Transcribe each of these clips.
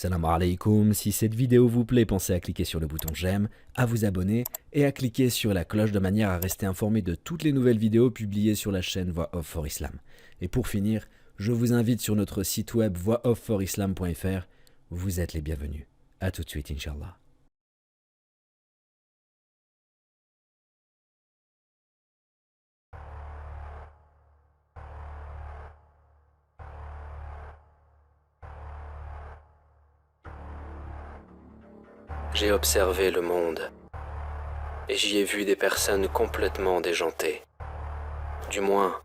Salam alaikum, si cette vidéo vous plaît, pensez à cliquer sur le bouton j'aime, à vous abonner et à cliquer sur la cloche de manière à rester informé de toutes les nouvelles vidéos publiées sur la chaîne Voix Off for Islam. Et pour finir, je vous invite sur notre site web voixoffforislam.fr. Vous êtes les bienvenus. A tout de suite, Inch'Allah. J'ai observé le monde et j'y ai vu des personnes complètement déjantées. Du moins,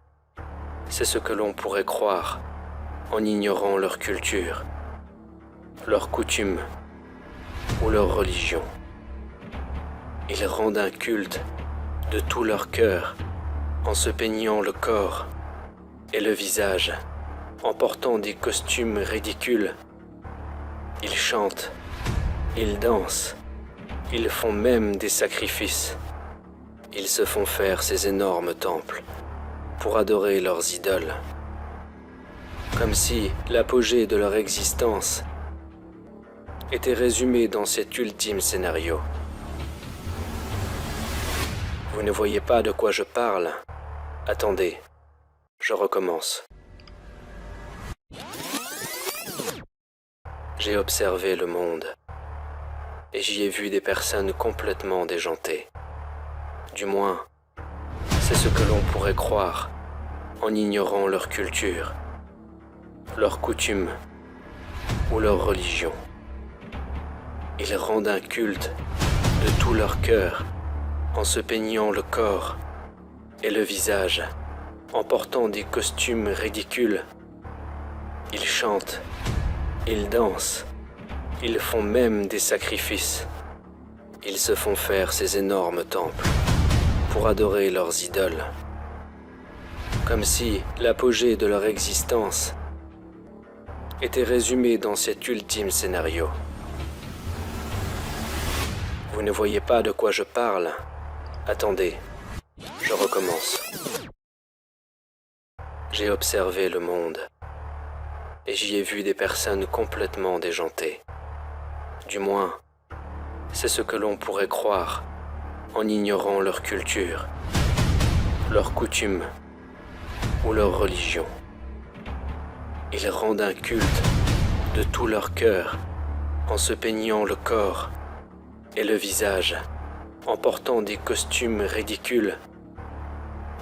c'est ce que l'on pourrait croire en ignorant leur culture, leurs coutumes ou leur religion. Ils rendent un culte de tout leur cœur en se peignant le corps et le visage, en portant des costumes ridicules. Ils chantent, ils dansent, ils font même des sacrifices. Ils se font faire ces énormes temples pour adorer leurs idoles. Comme si l'apogée de leur existence était résumée dans cet ultime scénario. Vous ne voyez pas de quoi je parle? Attendez, je recommence. J'ai observé le monde et j'y ai vu des personnes complètement déjantées. Du moins, c'est ce que l'on pourrait croire en ignorant leur culture, leurs coutumes ou leur religion. Ils rendent un culte de tout leur cœur en se peignant le corps et le visage, en portant des costumes ridicules. Ils chantent, ils dansent, ils font même des sacrifices. Ils se font faire ces énormes temples pour adorer leurs idoles. Comme si l'apogée de leur existence était résumée dans cet ultime scénario. Vous ne voyez pas de quoi je parle? Attendez, je recommence. J'ai observé le monde et j'y ai vu des personnes complètement déjantées. Du moins, c'est ce que l'on pourrait croire en ignorant leur culture, leurs coutumes ou leur religion. Ils rendent un culte de tout leur cœur en se peignant le corps et le visage, en portant des costumes ridicules.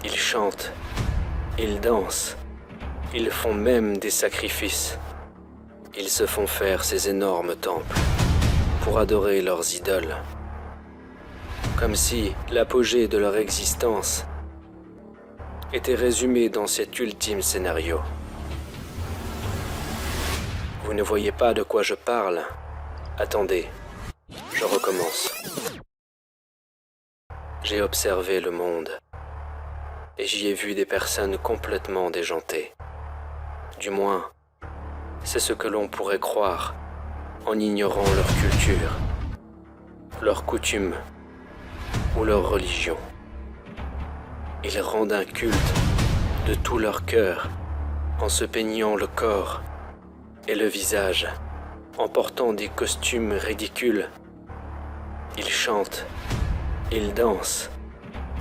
Ils chantent, ils dansent, ils font même des sacrifices. Ils se font faire ces énormes temples pour adorer leurs idoles. Comme si l'apogée de leur existence était résumée dans cet ultime scénario. Vous ne voyez pas de quoi je parle? Attendez, je recommence. J'ai observé le monde et j'y ai vu des personnes complètement déjantées. Du moins, c'est ce que l'on pourrait croire en ignorant leur culture, leurs coutumes ou leur religion. Ils rendent un culte de tout leur cœur en se peignant le corps et le visage, en portant des costumes ridicules. Ils chantent, ils dansent,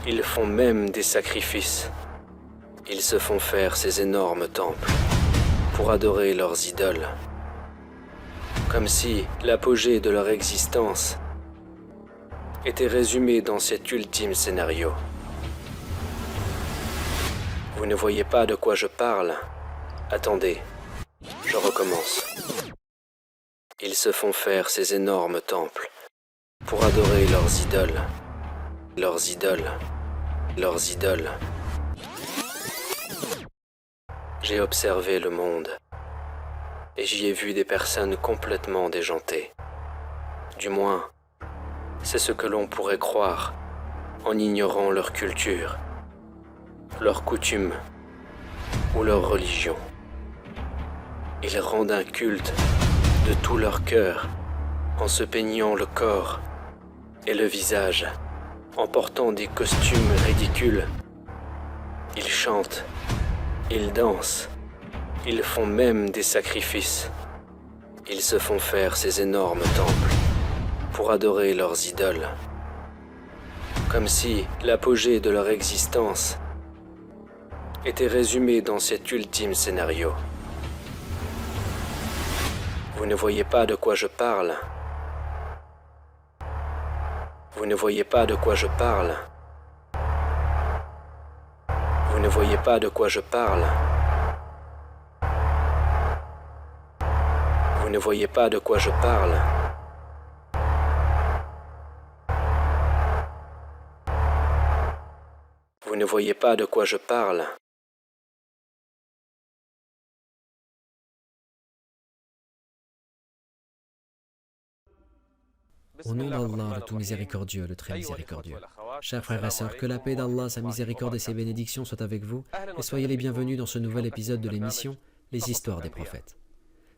ils font même des sacrifices. Ils se font faire ces énormes temples pour adorer leurs idoles. Comme si l'apogée de leur existence était résumée dans cet ultime scénario. Vous ne voyez pas de quoi je parle? Attendez, je recommence. Ils se font faire ces énormes temples pour adorer leurs idoles, leurs idoles, leurs idoles. J'ai observé le monde et j'y ai vu des personnes complètement déjantées. Du moins, c'est ce que l'on pourrait croire en ignorant leur culture, leurs coutumes ou leur religion. Ils rendent un culte de tout leur cœur en se peignant le corps et le visage, en portant des costumes ridicules. Ils chantent, ils dansent, ils font même des sacrifices. Ils se font faire ces énormes temples pour adorer leurs idoles, comme si l'apogée de leur existence était résumé dans cet ultime scénario. Vous ne voyez pas de quoi je parle. Vous ne voyez pas de quoi je parle. Vous ne voyez pas de quoi je parle. Vous ne voyez pas de quoi je parle. Vous ne voyez pas de quoi je parle. Au nom d'Allah, le tout miséricordieux, le très miséricordieux. Chers frères et sœurs, que la paix d'Allah, sa miséricorde et ses bénédictions soient avec vous, et soyez les bienvenus dans ce nouvel épisode de l'émission « Les histoires des prophètes ».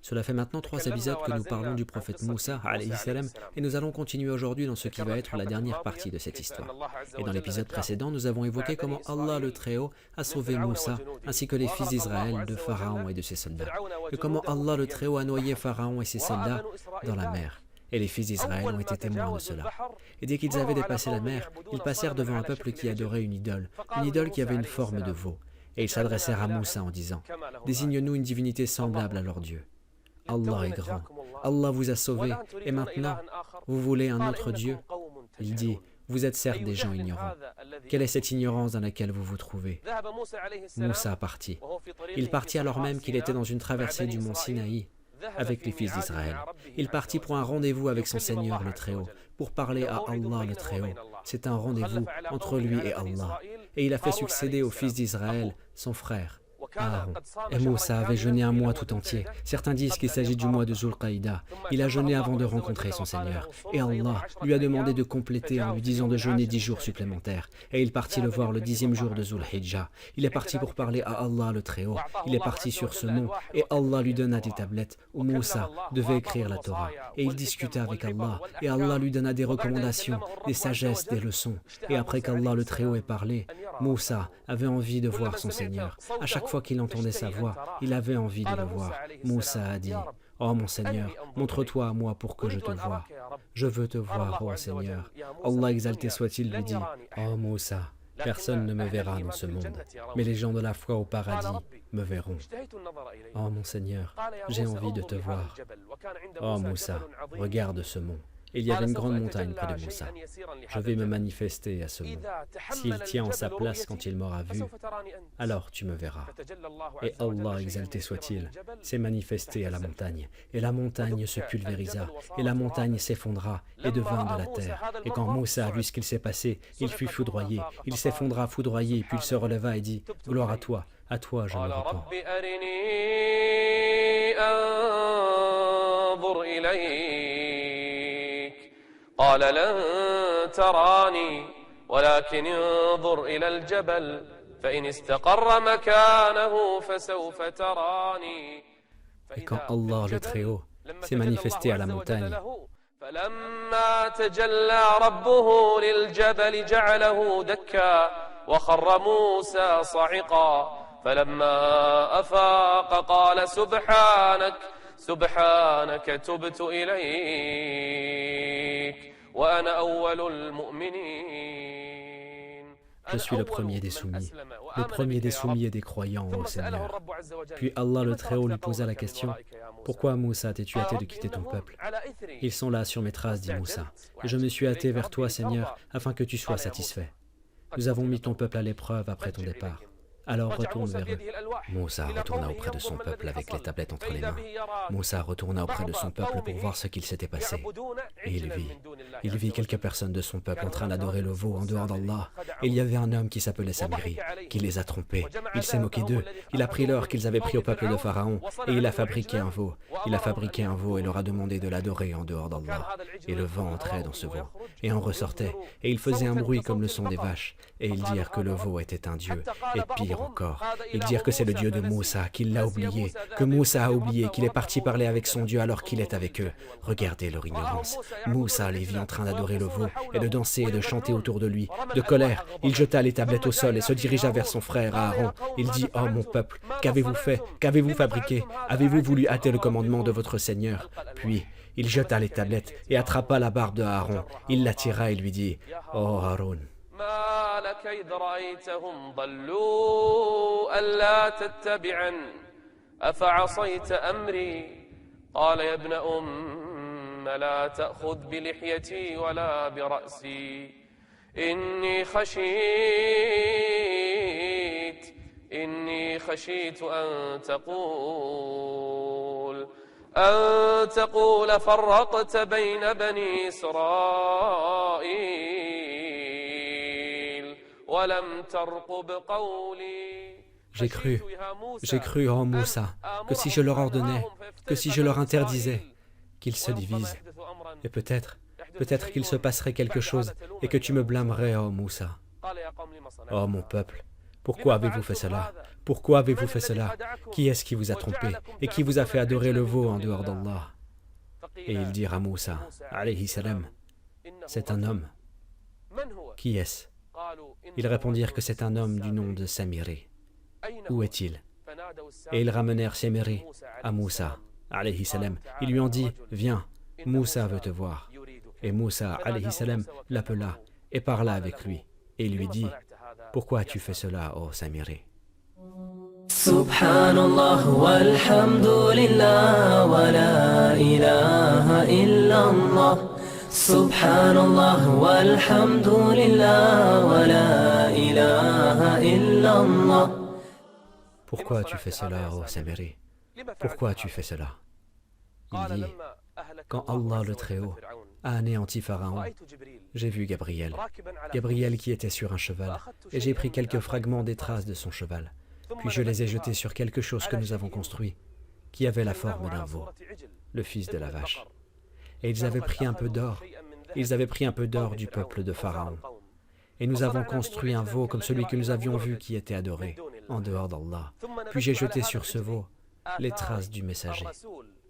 Cela fait maintenant 3 épisodes que nous parlons du prophète Moussa, alayhi salam, et nous allons continuer aujourd'hui dans ce qui va être la dernière partie de cette histoire. Et dans l'épisode précédent, nous avons évoqué comment Allah le Très-Haut a sauvé Moussa, ainsi que les fils d'Israël de Pharaon et de ses soldats, et comment Allah le Très-Haut a noyé Pharaon et ses soldats dans la mer. Et les fils d'Israël ont été témoins de cela. Et dès qu'ils avaient dépassé la mer, ils passèrent devant un peuple qui adorait une idole qui avait une forme de veau. Et ils s'adressèrent à Moussa en disant « Désigne-nous une divinité semblable à leur Dieu. Allah est grand, Allah vous a sauvés, et maintenant, vous voulez un autre Dieu ?» Il dit « Vous êtes certes des gens ignorants. Quelle est cette ignorance dans laquelle vous vous trouvez ?» Moussa partit. Il partit alors même qu'il était dans une traversée du mont Sinaï avec les fils d'Israël. Il partit pour un rendez-vous avec son Seigneur le Très-Haut, pour parler à Allah le Très-Haut. C'est un rendez-vous entre lui et Allah. Et il a fait succéder aux fils d'Israël son frère, Aaron. Et Moussa avait jeûné un mois tout entier. Certains disent qu'il s'agit du mois de Zulqaïda. Il a jeûné avant de rencontrer son Seigneur. Et Allah lui a demandé de compléter en lui disant de jeûner 10 jours supplémentaires. Et il partit le voir le 10e jour de Zulhijjah. Il est parti pour parler à Allah le Très-Haut. Il est parti sur ce mont et Allah lui donna des tablettes où Moussa devait écrire la Torah. Et il discuta avec Allah. Et Allah lui donna des recommandations, des sagesses, des leçons. Et après qu'Allah le Très-Haut ait parlé, Moussa avait envie de voir son Seigneur. À chaque fois qu'il entendait sa voix, il avait envie de le voir. Moussa a dit « Oh mon Seigneur, montre-toi à moi pour que je te voie. Je veux te voir, oh Seigneur. » Allah exalté soit-il lui dit « Oh Moussa, personne ne me verra dans ce monde, mais les gens de la foi au paradis me verront. Oh mon Seigneur, j'ai envie de te voir. Oh Moussa, regarde ce mont. » Il y avait une grande montagne près de Moussa. Je vais me manifester à ce mont. S'il tient en sa place quand il m'aura vu, alors tu me verras. Et Allah, exalté soit-il, s'est manifesté à la montagne. Et la montagne se pulvérisa. Et la montagne s'effondra et devint de la terre. Et quand Moussa a vu ce qu'il s'est passé, il fut foudroyé. Il s'effondra foudroyé, puis il se releva et dit « Gloire à toi je me repens. » قال لن تراني ولكن انظر إلى الجبل فإن استقر مكانه فسوف تراني. Et quand Allah le Très-Haut s'est manifesté à la montagne, فلما تجلى ربه للجبل جعله دكا وخر موسى صعقا فلما أفاق قال سبحانك تبت إليك وأنا أول المؤمنين. Je suis le premier des soumis et des croyants au Seigneur. Puis Allah le Très-Haut lui posa la question « Pourquoi Moussa t'es-tu hâté de quitter ton peuple ?» « Ils sont là sur mes traces, dit Moussa, et je me suis hâté vers toi, Seigneur, afin que tu sois satisfait. Nous avons mis ton peuple à l'épreuve après ton départ. Alors retourne vers eux. » Moussa retourna auprès de son peuple avec les tablettes entre les mains. Moussa retourna auprès de son peuple pour voir ce qu'il s'était passé. Et il vit quelques personnes de son peuple en train d'adorer le veau en dehors d'Allah. Et il y avait un homme qui s'appelait Samiri, qui les a trompés. Il s'est moqué d'eux. Il a pris l'or qu'ils avaient pris au peuple de Pharaon, et il a fabriqué un veau. Il a fabriqué un veau et leur a demandé de l'adorer en dehors d'Allah. Et le vent entrait dans ce veau, et en ressortait, et il faisait un bruit comme le son des vaches. Et ils dirent que le veau était un dieu, et pire mentir encore. Ils dirent que c'est le Dieu de Moussa, qu'il l'a oublié, que Moussa a oublié, qu'il est parti parler avec son Dieu alors qu'il est avec eux. Regardez leur ignorance. Moussa les vit en train d'adorer le veau et de danser et de chanter autour de lui. De colère, il jeta les tablettes au sol et se dirigea vers son frère Aaron. Il dit « Oh mon peuple, qu'avez-vous fait? Qu'avez-vous fabriqué? Avez-vous voulu hâter le commandement de votre Seigneur ?» Puis, il jeta les tablettes et attrapa la barbe de Aaron. Il la tira et lui dit « Oh Aaron, ما لك إذ رأيتهم ضلوا ألا تتبعا أفعصيت أمري قال يا ابن أم لا تأخذ بلحيتي ولا برأسي إني خشيت أن تقول فرقت بين بني إسرائيل ولم ترقب قولي. j'ai cru, ô Moussa, que si je leur ordonnais, que si je leur interdisais, qu'ils se divisent, et peut-être qu'il se passerait quelque chose et que tu me blâmerais, ô Moussa. Ô mon peuple, pourquoi avez-vous fait cela? Pourquoi avez-vous fait cela? Qui est-ce qui vous a trompé et qui vous a fait adorer le veau en dehors d'Allah? Et ils dirent à Moussa, alayhi salam, c'est un homme. Qui est-ce? Ils répondirent que c'est un homme du nom de Samiré. Où est-il? Et ils ramenèrent Samiré à Moussa, alayhi salam. Ils lui ont dit, viens, Moussa veut te voir. Et Moussa, alayhi salam, l'appela et parla avec lui. Et lui dit, pourquoi as-tu fait cela, ô Samiré? Subhanallah walhamdulillah wa la ilaha illallah. Subhanallah walhamdulillah wa la ilaha illallah. Pourquoi as-tu fait cela, ô Samiré? Pourquoi as-tu fait cela? Il dit, quand Allah le Très-Haut a anéanti Pharaon, j'ai vu Gabriel qui était sur un cheval, et j'ai pris quelques fragments des traces de son cheval, puis je les ai jetés sur quelque chose que nous avons construit, qui avait la forme d'un veau, le fils de la vache. Et ils avaient pris un peu d'or du peuple de Pharaon. Et nous avons construit un veau comme celui que nous avions vu qui était adoré, en dehors d'Allah. Puis j'ai jeté sur ce veau les traces du messager,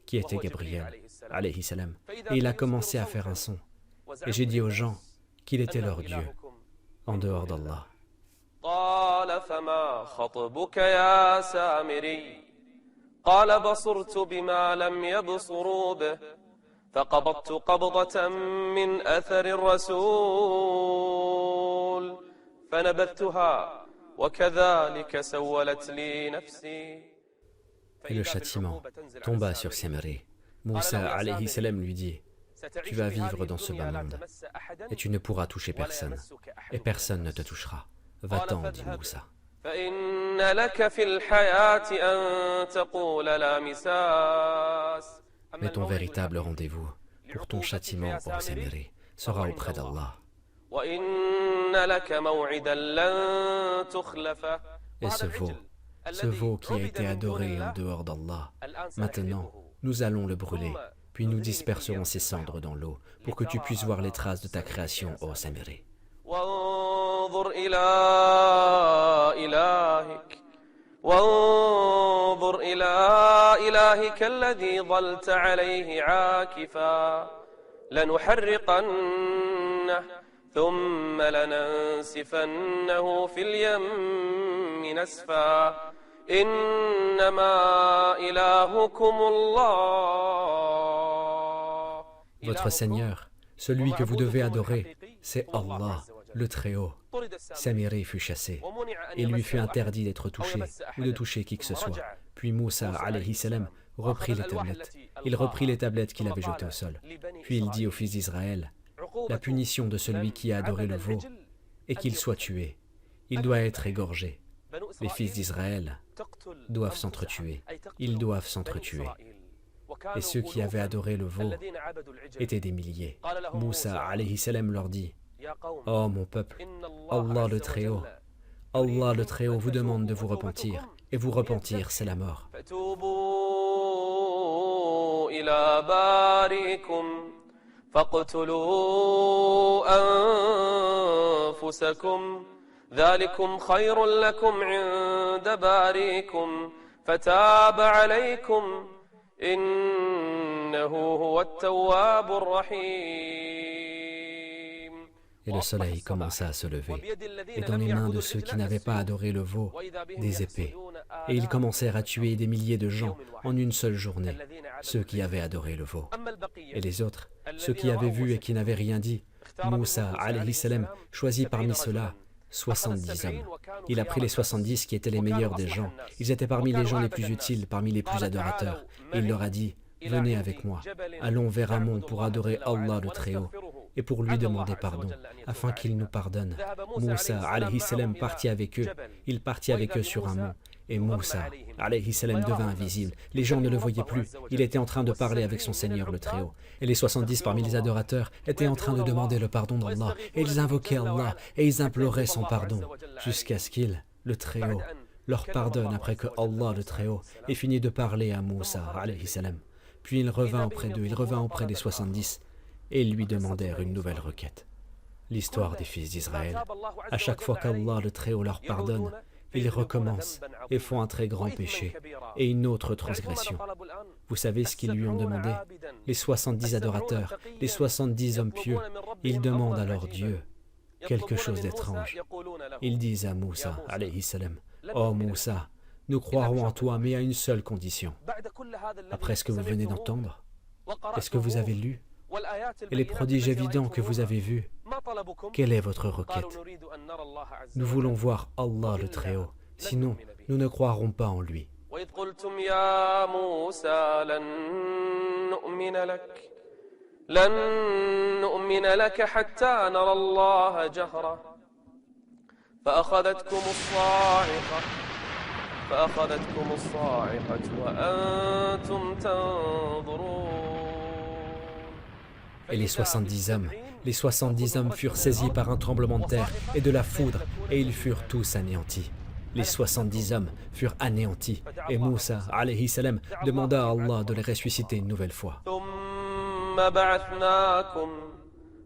qui était Gabriel, alayhi salam. Et il a commencé à faire un son. Et j'ai dit aux gens qu'il était leur Dieu, en dehors d'Allah. قال فما خطبك يا سامري قال بصرت بما لم يبصروا به فقبضت قبضة من أثر الرسول فنبذتها وكذلك سولت لي نفسي. Et le châtiment tomba sur Samiré. Moussa alayhi salam lui dit, tu vas vivre dans ce bas monde et tu ne pourras toucher personne et personne ne te touchera. Va-t'en, dit Moussa. Mais ton véritable rendez-vous pour ton châtiment, ô Samiré, sera auprès d'Allah. Et ce veau qui a été adoré en dehors d'Allah, maintenant, nous allons le brûler, puis nous disperserons ses cendres dans l'eau, pour que tu puisses voir les traces de ta création, ô Samiré. وانظر إلى إلهك الذي ظلت عليه عاكفا لنحرقنه ثم لننسفنه في اليم نسفا إنما إلهكم الله. Votre Seigneur, celui que vous devez adorer, c'est Allah, le Très-Haut. Samiré fut chassé. Il lui fut interdit d'être touché ou de toucher qui que ce soit. Puis Moussa, alayhi salam, reprit les tablettes. Il reprit les tablettes qu'il avait jetées au sol. Puis il dit aux fils d'Israël, la punition de celui qui a adoré le veau est qu'il soit tué. Il doit être égorgé. Les fils d'Israël doivent s'entretuer. Ils doivent s'entretuer. Et ceux qui avaient adoré le veau étaient des milliers. Moussa, alayhi salam, leur dit, oh mon peuple, Allah le Très-Haut vous demande de vous repentir, et vous repentir, c'est la mort. ذلكم خير لكم عند باريكم فتاب عليكم إنه هو التواب الرحيم. Et le soleil commença à se lever, et dans les mains de ceux qui n'avaient pas adoré le veau, des épées. Et ils commencèrent à tuer des milliers de gens en une seule journée, ceux qui avaient adoré le veau. Et les autres, ceux qui avaient vu et qui n'avaient rien dit, Moussa, alayhi salam, choisit parmi ceux-là 70 hommes. Il a pris les 70 qui étaient les meilleurs des gens. Ils étaient parmi les gens les plus utiles, parmi les plus adorateurs. Et il leur a dit, venez avec moi, allons vers un mont pour adorer Allah le Très-Haut et pour lui demander pardon, afin qu'il nous pardonne. Moussa, alayhi salam, partit avec eux. Il partit avec eux sur un mont. Et Moussa, alayhi salam, devint invisible. Les gens ne le voyaient plus. Il était en train de parler avec son Seigneur le Très-Haut. Et les 70 parmi les adorateurs étaient en train de demander le pardon d'Allah. Et ils invoquaient Allah et ils imploraient son pardon, jusqu'à ce qu'il, le Très-Haut, leur pardonne après que Allah le Très-Haut ait fini de parler à Moussa, alayhi salam. Puis il revint auprès d'eux, il revint auprès des 70, et ils lui demandèrent une nouvelle requête. L'histoire des fils d'Israël. À chaque fois qu'Allah le Très-Haut leur pardonne, ils recommencent et font un très grand péché et une autre transgression. Vous savez ce qu'ils lui ont demandé? Les 70 adorateurs, les 70 hommes pieux, ils demandent à leur Dieu quelque chose d'étrange. Ils disent à Moussa, alayhi salam, « Oh Moussa, nous croirons en toi, mais à une seule condition. Après ce que vous venez d'entendre, et ce que vous avez lu, et les prodiges évidents que vous avez vus, quelle est votre requête? Nous voulons voir Allah le Très-Haut, sinon nous ne croirons pas en lui. » لن نؤمن لك حتى نرى الله جهرة فأخذتكم الصاعقة وأنتم تنظرون. Et les 70 hommes furent saisis par un tremblement de terre et de la foudre, et ils furent tous anéantis. Les 70 hommes furent anéantis, et Moussa, alayhi salam, demanda à Allah de les ressusciter une nouvelle fois.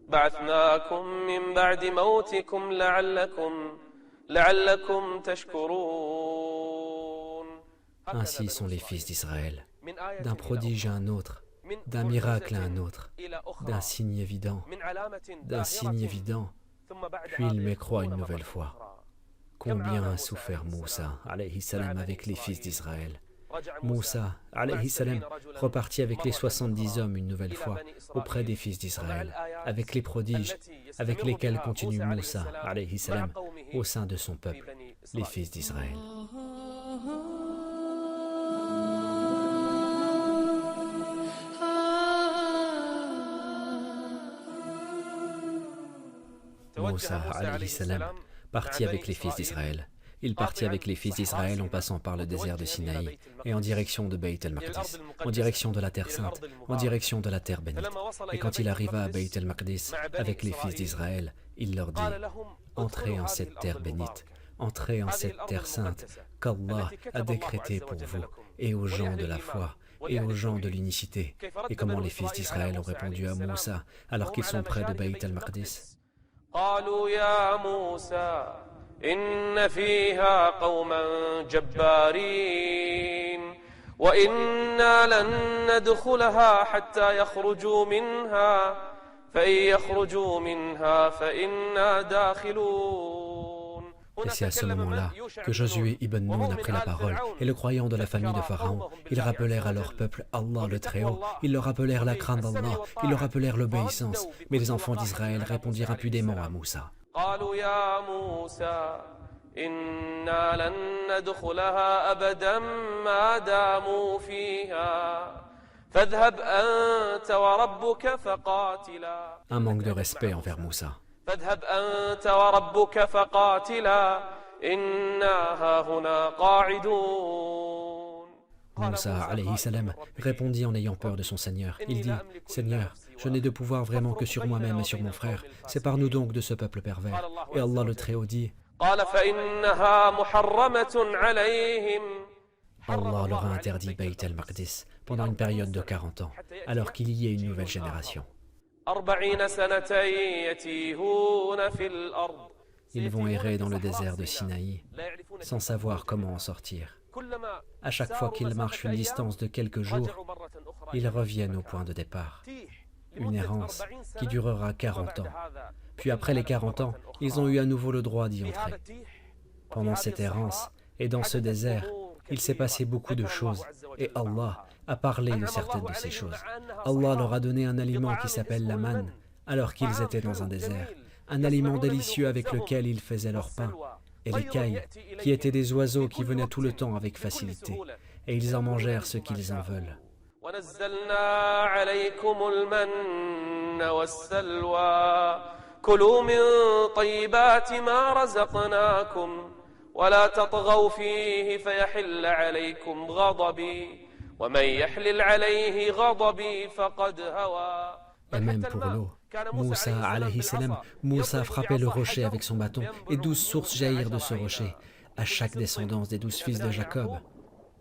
بعثناكم من بعد موتكم لعلكم تشكرون. Ainsi sont les fils d'Israël, d'un prodige à un autre, d'un miracle à un autre, d'un signe évident, puis il m'écroit une nouvelle fois. Combien a souffert Moussa, alayhi salam, avec les fils d'Israël. Moussa, alayhi salam, repartit avec les 70 hommes une nouvelle fois auprès des fils d'Israël, avec les prodiges avec lesquels continue Moussa, alayhi salam, au sein de son peuple, les fils d'Israël. Moussa, alayhi salam, partit avec les fils d'Israël. Il partit avec les fils d'Israël en passant par le désert de Sinaï et en direction de Beit el-Maqdis, en direction de la terre sainte, en direction de la terre bénite. Et quand il arriva à Beit el-Maqdis avec les fils d'Israël, il leur dit « Entrez en cette terre bénite, entrez en cette terre sainte qu'Allah a décrétée pour vous et aux gens de la foi et aux gens de l'unicité. » Et comment les fils d'Israël ont répondu à Moussa alors qu'ils sont près de Beit el-Maqdis? إن فيها قوما جبارين وإنا لن ندخلها حتى يخرجوا منها فإن يخرجوا منها فإنا داخلون. Et c'est à ce moment-là que Josué ibn Nun a pris la parole, et le croyant de la famille de Pharaon, ils rappelèrent à leur peuple Allah le Très-Haut, ils leur rappelèrent la crainte d'Allah, ils leur rappelèrent l'obéissance, mais les enfants d'Israël répondirent impudemment à Moussa. قالوا يا موسى إنا لن ندخلها أبدا ما داموا فيها فاذهب أنت وربك فقاتلا. Un manque de respect envers Moussa. فاذهب أنت وربك فقاتلا إنا هاهنا قاعدون. Moussa, alayhi salam, répondit en ayant peur de son Seigneur. Il dit, « Seigneur, je n'ai de pouvoir vraiment que sur moi-même et sur mon frère. Sépare-nous donc de ce peuple pervers. » Et Allah le Très-Haut dit, Allah leur a interdit Beit el-Maqdis pendant une période de 40 ans, alors qu'il y ait une nouvelle génération. Ils vont errer dans le désert de Sinaï sans savoir comment en sortir. À chaque fois qu'ils marchent une distance de quelques jours, ils reviennent au point de départ. Une errance qui durera 40 ans. Puis après les 40 ans, ils ont eu à nouveau le droit d'y entrer. Pendant cette errance et dans ce désert, il s'est passé beaucoup de choses et Allah a parlé de certaines de ces choses. Allah leur a donné un aliment qui s'appelle la manne alors qu'ils étaient dans un désert, un aliment délicieux avec lequel ils faisaient leur pain, et les cailles, qui étaient des oiseaux qui venaient tout le temps avec facilité, et ils en mangèrent ce qu'ils en veulent. ونزلنا عليكم المن والسلوى كلوا من طيبات ما رزقناكم ولا تطغوا فيه فيحل عليكم غضبي ومن يحلل عليه غضبي فقد هوى. Et même pour l'eau, Moussa alayhi salam, Moussa frappait le rocher avec son bâton et 12 sources jaillirent de ce rocher, à chaque descendance des 12 fils de Jacob.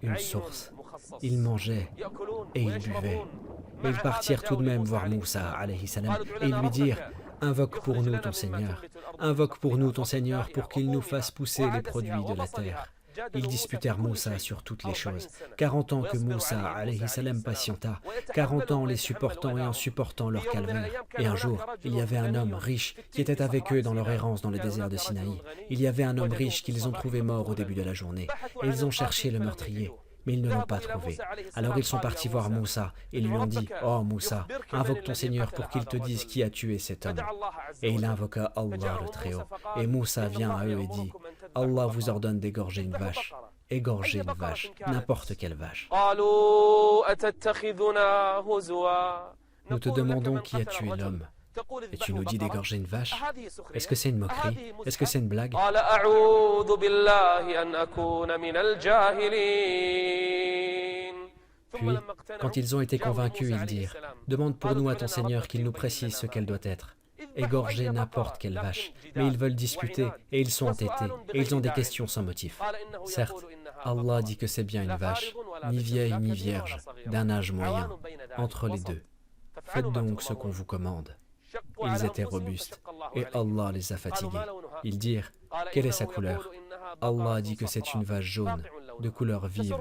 Une source. Ils mangeaient et ils buvaient. Mais ils partirent tout de même voir Moussa alayhi salam et ils lui dirent: invoque pour nous ton Seigneur, invoque pour nous ton Seigneur pour qu'il nous fasse pousser les produits de la terre. Ils disputèrent Moussa sur toutes les choses. 40 ans que Moussa alayhi salam patienta, 40 ans en les supportant et en supportant leur calvaire. Et un jour, il y avait un homme riche qui était avec eux dans leur errance dans le désert de Sinaï. Il y avait un homme riche qu'ils ont trouvé mort au début de la journée. Et ils ont cherché le meurtrier, mais ils ne l'ont pas trouvé. Alors ils sont partis voir Moussa et lui ont dit: oh Moussa, invoque ton Seigneur pour qu'il te dise qui a tué cet homme. Et il invoqua Allah le Très-Haut. Et Moussa vient à eux et dit: Allah vous ordonne d'égorger une vache. Égorger une vache, n'importe quelle vache. Nous te demandons qui a tué l'homme. Et tu nous dis d'égorger une vache? Est-ce que c'est une moquerie? Est-ce que c'est une blague? Puis, quand ils ont été convaincus, ils dirent: demande pour nous à ton Seigneur qu'il nous précise ce qu'elle doit être. Égorger n'importe quelle vache. Mais ils veulent discuter et ils sont entêtés et ils ont des questions sans motif. Certes, Allah dit que c'est bien une vache, ni vieille ni vierge, d'un âge moyen, entre les deux. Faites donc ce qu'on vous commande. Ils étaient robustes et Allah les a fatigués. Ils dirent: quelle est sa couleur? Allah dit que c'est une vache jaune, de couleur vive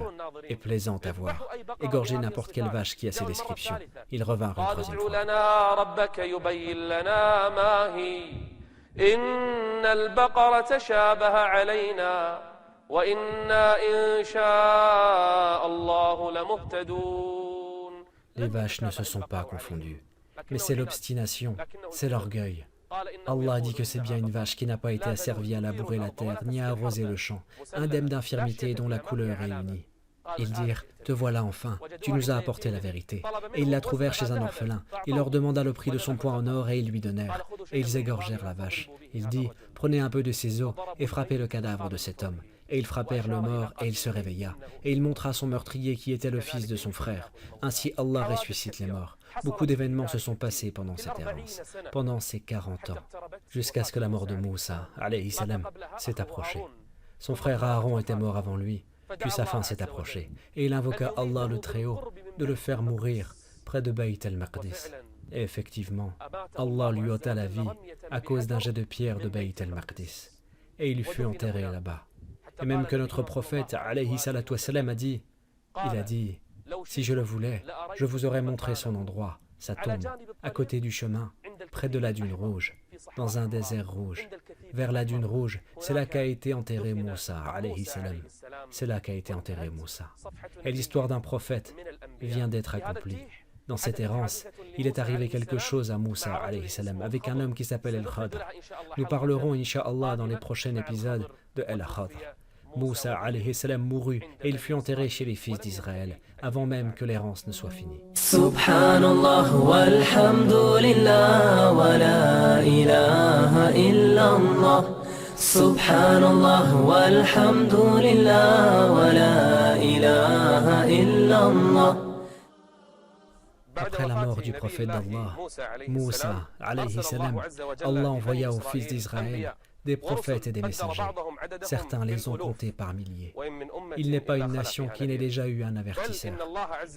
et plaisante à voir. Égorger n'importe quelle vache qui a ces descriptions. Ils revinrent une troisième fois. Les vaches ne se sont pas confondues, mais c'est l'obstination, c'est l'orgueil. Allah dit que c'est bien une vache qui n'a pas été asservie à labourer la terre ni à arroser le champ, indemne d'infirmité dont la couleur est unie. Ils dirent: te voilà enfin, tu nous as apporté la vérité. Et ils la trouvèrent chez un orphelin. Il leur demanda le prix de son poids en or et ils lui donnèrent. Et ils égorgèrent la vache. Il dit: prenez un peu de ses os et frappez le cadavre de cet homme. Et ils frappèrent le mort et il se réveilla. Et il montra son meurtrier qui était le fils de son frère. Ainsi Allah ressuscite les morts. Beaucoup d'événements se sont passés pendant cette errance, pendant ces 40 ans, jusqu'à ce que la mort de Moussa, alayhi salam, s'est approchée. Son frère Aaron était mort avant lui, puis sa fin s'est approchée, et il invoqua Allah le Très-Haut de le faire mourir près de Bayt al-Maqdis. Et effectivement, Allah lui ôta la vie à cause d'un jet de pierre de Bayt al-Maqdis, et il fut enterré là-bas. Et même que notre prophète, alayhi salatu wassalam, a dit, il a dit: si je le voulais, je vous aurais montré son endroit, sa tombe, à côté du chemin, près de la dune rouge, dans un désert rouge. Vers la dune rouge, c'est là qu'a été enterré Moussa, alayhi salam. C'est là qu'a été enterré Moussa. Et l'histoire d'un prophète vient d'être accomplie. Dans cette errance, il est arrivé quelque chose à Moussa, alayhi salam, avec un homme qui s'appelle El-Khadr. Nous parlerons, incha'Allah, dans les prochains épisodes de El-Khadr. Moussa alayhi salam mourut et il fut enterré chez les fils d'Israël avant même que l'errance ne soit finie. Subhanallah walhamdulillah wa la ilaha illallah. Subhanallah walhamdulillah wa la ilaha illallah. Après la mort du prophète d'Allah, Moussa alayhi salam, Allah envoya aux fils d'Israël des prophètes et des messagers. Certains les ont comptés par milliers. Il n'est pas une nation qui n'ait déjà eu un avertisseur.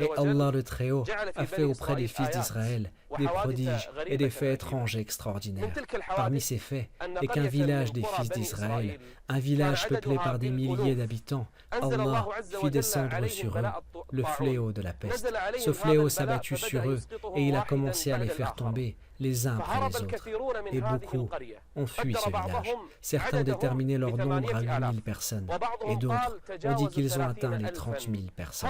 Et Allah le Très-Haut a fait auprès des fils d'Israël des prodiges et des faits étranges et extraordinaires. Parmi ces faits est qu'un village des fils d'Israël, un village peuplé par des milliers d'habitants, Allah fit descendre sur eux le fléau de la peste. Ce fléau s'abattit sur eux et il a commencé à les faire tomber les uns après les autres. Et beaucoup ont fui ce village. Certains ont déterminé leur nombre à 8000 personnes et d'autres ont dit qu'ils ont atteint les 30 000 personnes.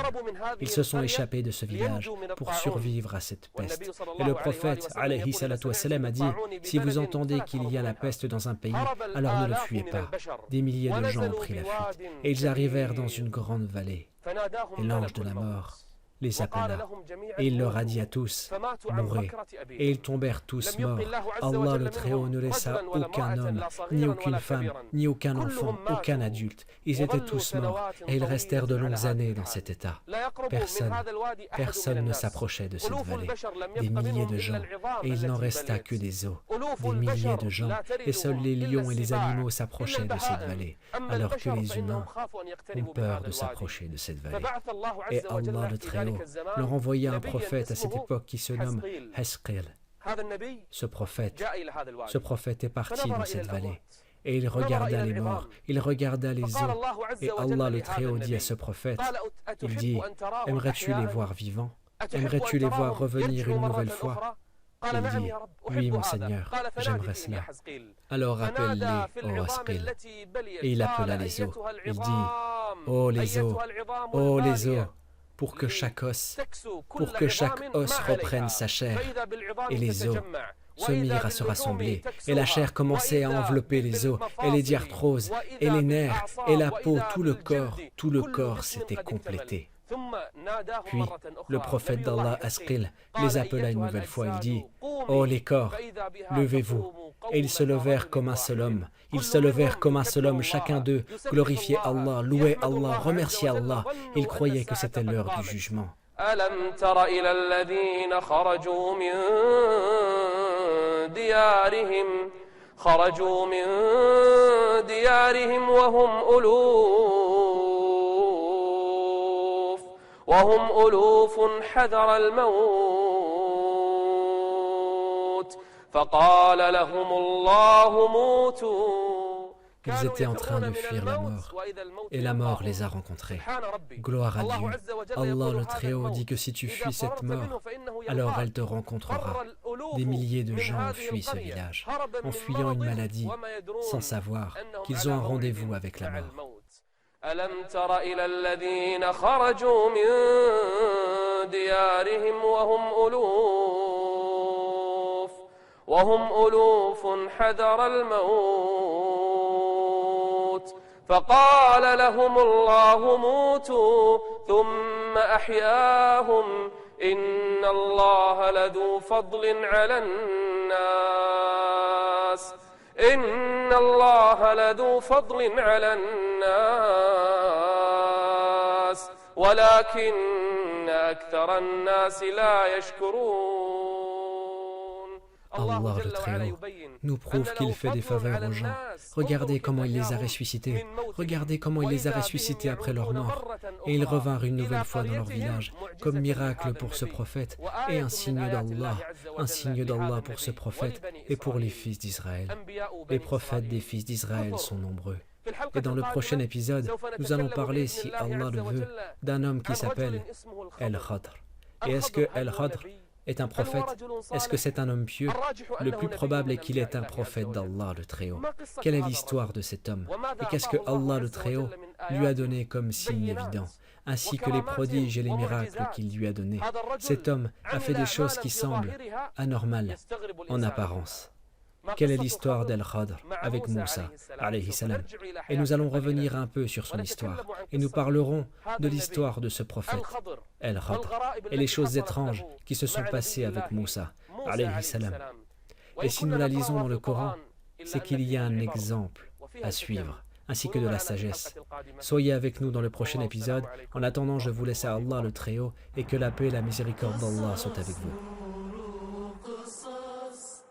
Ils se sont échappés de ce village pour survivre à cette peste. Et le prophète alayhi salatu wassalam a dit « Si vous entendez qu'il y a la peste dans un pays, alors ne le fuyez pas. » Des milliers de gens ont pris la fuite et ils arrivèrent dans une grande vallée. Et l'ange de la mort les appela et il leur a dit à tous « Mourez » et ils tombèrent tous morts. Allah le Très-Haut ne laissa aucun homme, ni aucune femme, ni aucun enfant, aucun adulte. Ils étaient tous morts et ils restèrent de longues années dans cet état. Personne ne s'approchait de cette vallée. Des milliers de gens et il n'en resta que des os. Des milliers de gens et seuls les lions et les animaux s'approchaient de cette vallée, alors que les humains ont peur de s'approcher de cette vallée. Et Allah le Très-Haut leur envoya un prophète à cette époque qui se nomme Hasqil. Ce prophète est parti dans cette vallée et il regarda les morts, il regarda les os et Allah le Très-Haut dit à ce prophète, il dit « Aimerais-tu les voir vivants? Aimerais-tu les voir revenir une nouvelle fois ?» Il dit « Oui, mon Seigneur, j'aimerais cela. » Alors appelle-les, ô Hasqil. Et il appela les os. Il dit « Oh les os, oh les os !» pour que chaque os reprenne sa chair. Et les os se mirent à se rassembler, et la chair commençait à envelopper les os, et les diarthroses, et les nerfs, et la peau, tout le corps s'était complété. Puis, le prophète d'Allah, Hasqil, les appela une nouvelle fois. Il dit « Oh les corps, levez-vous !» Et ils se levèrent comme un seul homme. Ils se levèrent comme un seul homme, chacun d'eux glorifiait Allah, louait Allah, remerciait Allah. Ils croyaient que c'était l'heure du jugement. ألم تر إلى الذين خرجوا من ديارهم وهم ألوف حذر الموت فقال لهم الله موتوا. Ils étaient en train de fuir la mort, et la mort les a rencontrés. Gloire à Dieu. Allah le Très-Haut dit que si tu fuis cette mort, alors elle te rencontrera. Des milliers de gens fuient ce village, en fuyant une maladie, sans savoir qu'ils ont un rendez-vous avec la mort. ألم تر إلى الذين خرجوا من ديارهم وهم ألوف حذر الموت فقال لهم الله موتوا ثم أحياهم إن الله لذو فضل على الناس إن الله لذو فضل على الناس ولكن أكثر الناس لا يشكرون. Allah le Très-Haut nous prouve qu'il fait des faveurs aux gens. Regardez comment il les a ressuscités. Regardez comment il les a ressuscités après leur mort. Et ils revinrent une nouvelle fois dans leur village, comme miracle pour ce prophète, et un signe d'Allah pour ce prophète et pour les fils d'Israël. Les prophètes des fils d'Israël sont nombreux. Et dans le prochain épisode, nous allons parler, si Allah le veut, d'un homme qui s'appelle El-Khadr. Et est-ce que El-Khadr est un prophète? Est-ce que c'est un homme pieux? Le plus probable est qu'il est un prophète d'Allah le Très-Haut. Quelle est l'histoire de cet homme? Et qu'est-ce que Allah le Très-Haut lui a donné comme signe évident, ainsi que les prodiges et les miracles qu'il lui a donnés? Cet homme a fait des choses qui semblent anormales en apparence. Quelle est l'histoire d'El-Khadr avec Moussa, alayhi salam? Et nous allons revenir un peu sur son histoire. Et nous parlerons de l'histoire de ce prophète, El-Khadr, et les choses étranges qui se sont passées avec Moussa, alayhi salam. Et si nous la lisons dans le Coran, c'est qu'il y a un exemple à suivre, ainsi que de la sagesse. Soyez avec nous dans le prochain épisode. En attendant, je vous laisse à Allah le Très-Haut et que la paix et la miséricorde d'Allah soient avec vous.